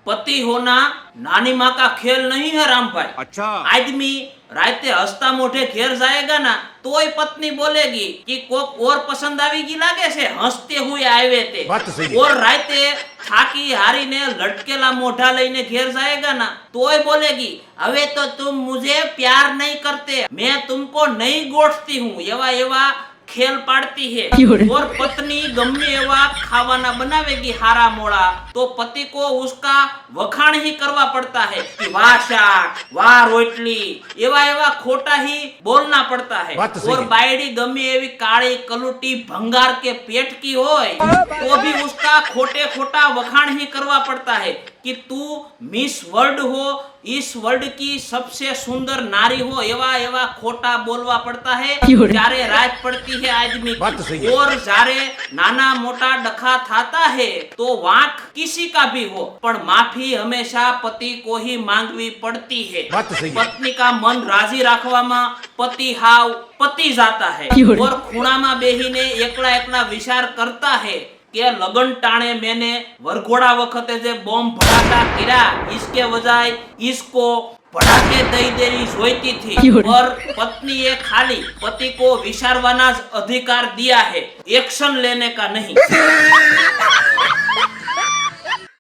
पति होना नानी माँ का खेल नहीं है राम भाई। अच्छा। आदमी राते हंसता मोढ़े घेर जाएगा ना तो ही पत्नी बोलेगी कि कोक और पसंद आवेगी लागे से हंसते हुए आवे थे। बात तो सही है। और राते थाकी हारी ने लटकेला मोढ़ा लईने घेर जाएगा ना तो ही बोलेगी अबे तो तुम मुझे प्यार नहीं करते, मैं तुमको नहीं गोठती हूँ। एवा एवा खेल पाड़ती है। और पत्नी गम्मे एवा खावाना बनावेगी हारा मोड़ा तो पति को उसका वखाण ही करवा पड़ता है कि वाह शाक वाह रोटली, एवा एवा खोटा ही बोलना पड़ता है। बात तो सही और है। बायड़ी गम्मे एवी काली कलूटी भंगार के पेट की होय तो भी उसका खोटे खोटा वखाण ही करवा पड़ता है कि तू मिस वर्ल्ड हो, इस वर्ल्ड की सबसे सुंदर नारी हो। एवा एवा खोटा बोलवा पड़ता है जारे रात पड़ती है आदमी बात तो सही की। है। और जारे नाना मोटा डखा थाता है तो वांक किसी का भी हो पर माफी हमेशा पति को ही मांगवी पड़ती है। बात तो सही है। पत्नी का मन राजी राखवामा पति हाव पति जाता है। और खूणामा बेहीने एकला एकला विचार करता है કે લગન ટાણે મેને વરઘોડા વખતે જે બોમ્બ ભડાકા કર્યા इसके वजाय इसको भड़ाके दई देनी जोईती थी। और पत्नी ये खाली पति को विचारवाना अधिकार दिया है, एक्शन लेने का नहीं।